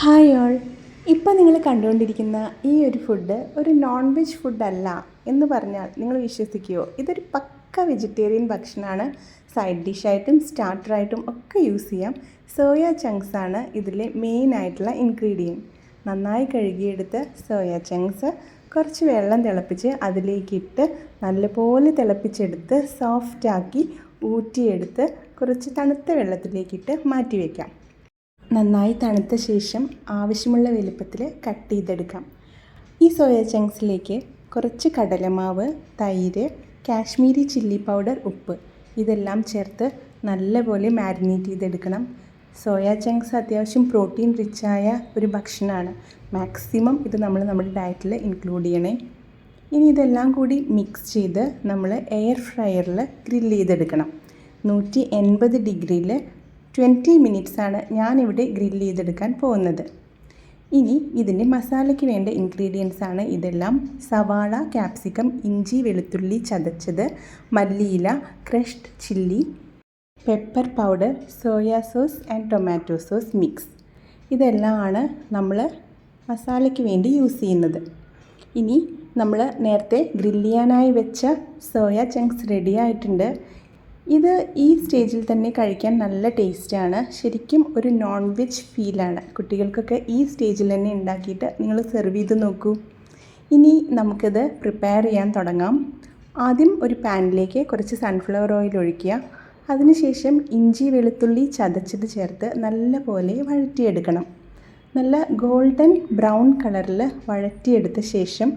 Hi all. ഇപ്പോൾ നിങ്ങൾ കണ്ടുകൊണ്ടിരിക്കുന്ന ഈ ഒരു ഫുഡ് ഒരു നോൺ വെജ് ഫുഡല്ല എന്ന് പറഞ്ഞാൽ നിങ്ങൾ വിശ്വസിക്കുമോ? ഇതൊരു പക്ക വെജിറ്റേറിയൻ ഭക്ഷണമാണ്. സൈഡ് ഡിഷായിട്ടും സ്റ്റാർട്ടറായിട്ടും ഒക്കെ യൂസ് ചെയ്യാം. സോയ ചങ്ക്സ് ആണ് ഇതിലെ മെയിനായിട്ടുള്ള ഇൻഗ്രീഡിയൻറ്റ്. നന്നായി കഴുകിയെടുത്ത് സോയ ചങ്ക്സ് കുറച്ച് വെള്ളം തിളപ്പിച്ച് അതിലേക്കിട്ട് നല്ലപോലെ തിളപ്പിച്ചെടുത്ത് സോഫ്റ്റാക്കി ഊറ്റിയെടുത്ത് കുറച്ച് തണുത്ത വെള്ളത്തിലേക്കിട്ട് മാറ്റി വയ്ക്കാം. നന്നായി തണുത്ത ശേഷം ആവശ്യമുള്ള വലുപ്പത്തിൽ കട്ട് ചെയ്തെടുക്കാം. ഈ സോയ ചങ്ക്സിലേക്ക് കുറച്ച് കടലമാവ്, തൈര്, കാശ്മീരി ചില്ലി പൗഡർ, ഉപ്പ് ഇതെല്ലാം ചേർത്ത് നല്ലപോലെ മാരിനേറ്റ് ചെയ്തെടുക്കണം. സോയ ചങ്ക്സ് അത്യാവശ്യം പ്രോട്ടീൻ റിച്ചായ ഒരു ഭക്ഷണമാണ്. മാക്സിമം ഇത് നമ്മൾ നമ്മുടെ ഡയറ്റിൽ ഇൻക്ലൂഡ് ചെയ്യണേ. ഇനി ഇതെല്ലാം കൂടി മിക്സ് ചെയ്ത് നമ്മൾ എയർ ഫ്രയറിൽ ഗ്രില്ല് ചെയ്തെടുക്കണം. 180 ഡിഗ്രിയിൽ 20 മിനിറ്റ്സാണ് ഞാനിവിടെ ഗ്രില്ല് ചെയ്തെടുക്കാൻ പോകുന്നത്. ഇനി ഇതിൻ്റെ മസാലയ്ക്ക് വേണ്ട ഇൻഗ്രീഡിയൻസ് ആണ് ഇതെല്ലാം. സവാള, ക്യാപ്സിക്കം, ഇഞ്ചി, വെളുത്തുള്ളി ചതച്ചത്, മല്ലിയില, crushed chilli, pepper powder, soya sauce and tomato sauce mix. ഇതെല്ലാമാണ് നമ്മൾ മസാലയ്ക്ക് വേണ്ടി യൂസ് ചെയ്യുന്നത്. ഇനി നമ്മൾ നേരത്തെ ഗ്രില്ല് ചെയ്യാനായി വെച്ച സോയ ചങ്ക്സ് റെഡി ആയിട്ടുണ്ട്. ഇത് ഈ സ്റ്റേജിൽ തന്നെ കഴിക്കാൻ നല്ല ടേസ്റ്റാണ്. ശരിക്കും ഒരു നോൺ വെജ് ഫീലാണ്. കുട്ടികൾക്കൊക്കെ ഈ സ്റ്റേജിൽ തന്നെ ഉണ്ടാക്കിയിട്ട് നിങ്ങൾ സെർവ് ചെയ്ത് നോക്കൂ. ഇനി നമുക്കിത് പ്രിപ്പയർ ചെയ്യാൻ തുടങ്ങാം. ആദ്യം ഒരു പാനിലേക്ക് കുറച്ച് സൺഫ്ലവർ ഓയിൽ ഒഴിക്കുക. അതിനുശേഷം ഇഞ്ചി, വെളുത്തുള്ളി ചതച്ചത് ചേർത്ത് നല്ലപോലെ വഴറ്റിയെടുക്കണം. നല്ല ഗോൾഡൻ ബ്രൗൺ കളറിൽ വഴറ്റിയെടുത്ത ശേഷം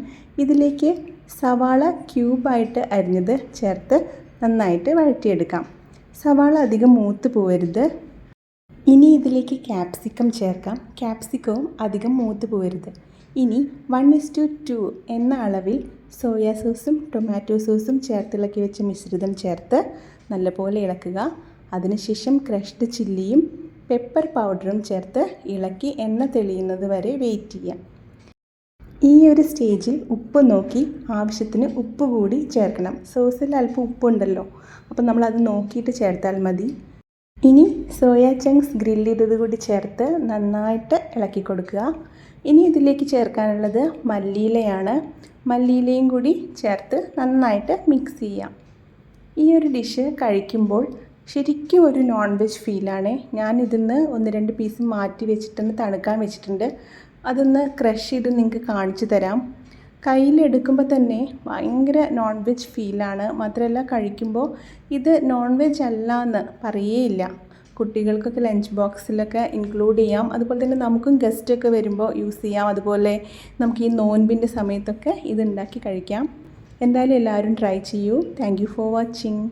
ഇതിലേക്ക് സവാള ക്യൂബായിട്ട് അരിഞ്ഞത് ചേർത്ത് നന്നായിട്ട് വഴറ്റിയെടുക്കാം. സവാള അധികം മൂത്ത് പോകരുത്. ഇനി ഇതിലേക്ക് ക്യാപ്സിക്കം ചേർക്കാം. ക്യാപ്സിക്കവും അധികം മൂത്ത് പോകരുത്. ഇനി 1:2 എന്ന അളവിൽ സോയാ സോസും ടൊമാറ്റോ സോസും ചേർത്തിളക്കി വെച്ച മിശ്രിതം ചേർത്ത് നല്ലപോലെ ഇളക്കുക. അതിനുശേഷം ക്രഷ്ഡ് ചില്ലിയും പെപ്പർ പൗഡറും ചേർത്ത് ഇളക്കി എണ്ണ തെളിയുന്നത് വരെ വെയിറ്റ് ചെയ്യാം. ഈ ഒരു സ്റ്റേജിൽ ഉപ്പ് നോക്കി ആവശ്യത്തിന് ഉപ്പ് കൂടി ചേർക്കണം. സോസിൽ അല്പം ഉപ്പുണ്ടല്ലോ, അപ്പോൾ നമ്മളത് നോക്കിയിട്ട് ചേർത്താൽ മതി. ഇനി സോയ ചങ്ക്സ് ഗ്രില്ല് ചെയ്തത് കൂടി ചേർത്ത് നന്നായിട്ട് ഇളക്കി കൊടുക്കുക. ഇനി ഇതിലേക്ക് ചേർക്കാനുള്ളത് മല്ലിയിലയാണ്. മല്ലിയിലയും കൂടി ചേർത്ത് നന്നായിട്ട് മിക്സ് ചെയ്യാം. ഈ ഒരു ഡിഷ് കഴിക്കുമ്പോൾ ശരിക്കും ഒരു നോൺ വെജ് ഫീലാണ്. ഞാനിതിന്ന് 1-2 പീസ് മാറ്റി വെച്ചിട്ടുണ്ട്, തണുക്കാൻ വെച്ചിട്ടുണ്ട്. അതൊന്ന് ക്രഷ് ചെയ്ത് നിങ്ങൾക്ക് കാണിച്ചു തരാം. കയ്യിലെടുക്കുമ്പോൾ തന്നെ ഭയങ്കര നോൺ വെജ് ഫീലാണ്. മാത്രമല്ല കഴിക്കുമ്പോൾ ഇത് നോൺ വെജ് അല്ല എന്ന് പറയേയില്ല. കുട്ടികൾക്കൊക്കെ ലഞ്ച് ബോക്സിലൊക്കെ ഇൻക്ലൂഡ് ചെയ്യാം. അതുപോലെ തന്നെ നമുക്കും ഗസ്റ്റൊക്കെ വരുമ്പോൾ യൂസ് ചെയ്യാം. അതുപോലെ നമുക്ക് ഈ നോൻപിൻ്റെ സമയത്തൊക്കെ ഇത് ഉണ്ടാക്കി കഴിക്കാം. എന്തായാലും എല്ലാവരും ട്രൈ ചെയ്യൂ. Thank you for watching.